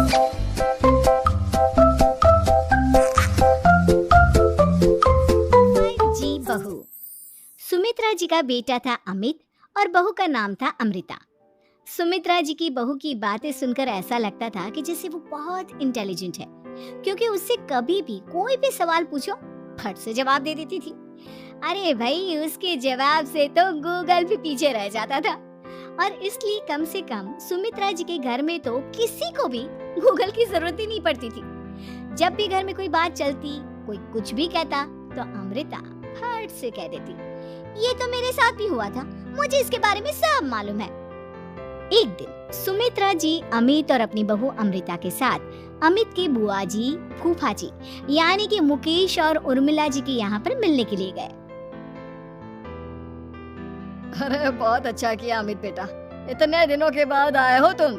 जी बहू। सुमित्रा जी का बेटा था अमित और बहू का नाम था अमृता। सुमित्रा जी की बहू की बातें सुनकर ऐसा लगता था कि जैसे वो बहुत इंटेलिजेंट है, क्योंकि उससे कभी भी कोई भी सवाल पूछो फट से जवाब दे देती थी। अरे भाई, उसके जवाब से तो गूगल भी पीछे रह जाता था। और इसलिए कम से कम सुमित्रा जी के घर में तो किसी को भी गूगल की जरूरत ही नहीं पड़ती थी। जब भी घर में कोई बात चलती, कोई कुछ भी कहता, तो अमृता फट से कह देती, ये तो मेरे साथ भी हुआ था, मुझे इसके बारे में सब मालूम है। एक दिन सुमित्रा जी अमित और अपनी बहू अमृता के साथ अमित के बुआ जी, फूफा जी यानी कि मुकेश और उर्मिला जी के यहाँ पर मिलने के लिए गए। अरे बहुत अच्छा किया अमित बेटा, इतने दिनों के बाद आए हो तुम।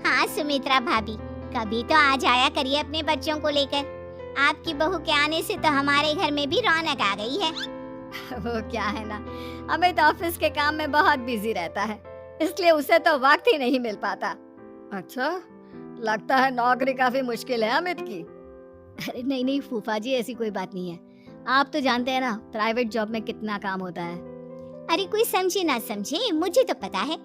हाँ सुमित्रा भाभी, कभी तो आ जाया करिए अपने बच्चों को लेकर। आपकी बहू के आने से तो हमारे घर में भी रौनक आ गई है। वो क्या है ना, अमित ऑफिस के काम में बहुत बिजी रहता है, इसलिए उसे तो वक्त ही नहीं मिल पाता। अच्छा, लगता है नौकरी काफी मुश्किल है अमित की। अरे नहीं नहीं फूफा जी, ऐसी कोई बात नहीं है। आप तो जानते हैं ना प्राइवेट जॉब में कितना काम होता है। अरे कोई समझे ना समझे, मुझे तो पता है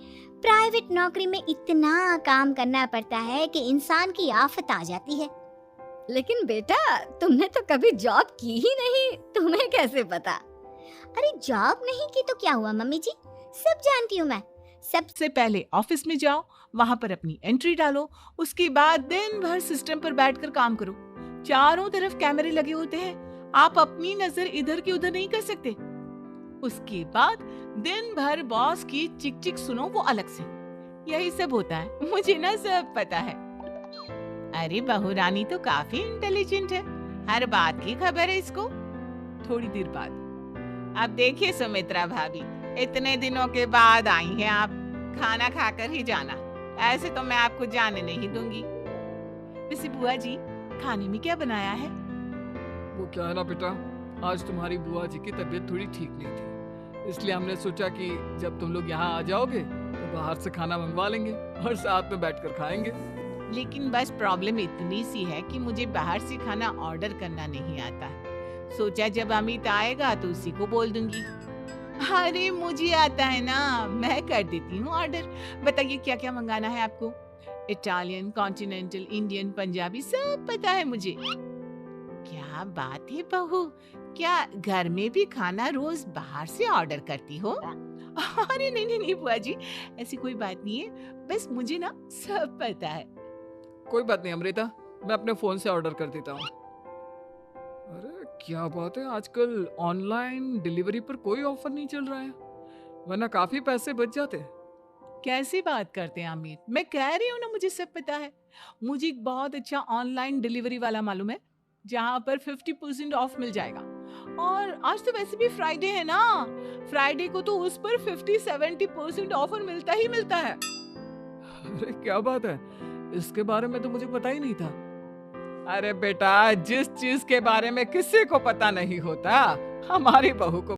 प्राइवेट नौकरी में इतना काम करना पड़ता है कि इंसान की आफत आ जाती है। लेकिन बेटा, तुमने तो कभी जॉब की ही नहीं, तुम्हें कैसे पता? अरे जॉब नहीं की तो क्या हुआ मम्मी जी, सब जानती हूँ मैं। सबसे पहले ऑफिस में जाओ, वहाँ पर अपनी एंट्री डालो, उसके बाद दिन भर सिस्टम पर बैठकर काम करो। चारों तरफ कैमरे लगे होते हैं, आप अपनी नजर इधर की उधर नहीं कर सकते। उसके बाद दिन भर बॉस की चिक चिक सुनो, वो अलग से। यही सब होता है, मुझे ना सब पता है। अरे बहू रानी तो काफी इंटेलिजेंट है, हर बात की खबर है इसको। थोड़ी देर बाद, अब देखिए सुमित्रा भाभी, इतने दिनों के बाद आई हैं आप, खाना खाकर ही जाना, ऐसे तो मैं आपको जाने नहीं दूंगी। वैसे बुआ जी, खाने में क्या बनाया है? वो क्या है ना बेटा, आज तुम्हारी बुआ जी की तबीयत थोड़ी ठीक नहीं थी, इसलिए हमने सोचा कि जब तुम लोग यहाँ आ जाओगे तो बाहर से खाना मंगवा लेंगे और साथ में बैठकर खाएंगे। लेकिन बस प्रॉब्लम इतनी सी है कि मुझे बाहर से खाना ऑर्डर करना नहीं आता। सोचा जब अमित आएगा तो उसी को बोल दूंगी। अरे मुझे आता है ना, मैं कर देती हूँ ऑर्डर। बताइए क्या क्या मंगाना है आपको? इटालियन, कॉन्टिनेंटल, इंडियन, पंजाबी, सब पता है मुझे। क्या बात है बहू, क्या घर में भी खाना रोज बाहर से ऑर्डर करती हो? अरे नहीं नहीं नहीं बुआ जी, ऐसी कोई बात नहीं है, बस मुझे ना सब पता है। कोई बात नहीं अमृता, मैं अपने फोन से ऑर्डर कर देता हूँ। अरे क्या बात है, आजकल ऑनलाइन डिलीवरी पर कोई ऑफर नहीं चल रहा है, वरना काफी पैसे बच जाते। कैसी बात करते हैं अमित, मैं कह रही हूँ ना मुझे सब पता है। मुझे एक बहुत अच्छा ऑनलाइन डिलीवरी वाला मालूम है, जहाँ पर 50% ऑफ मिल जाएगा। और आज तो वैसे भी फ्राइडे है ना, फ्राइडे को तो उस पर 50-70% ऑफर मिलता ही मिलता है। अरे क्या बात है, इसके बारे में तो मुझे पता ही नहीं था। अरे बेटा, जिस चीज के बारे में किसी को पता नहीं होता, हमारी बहू को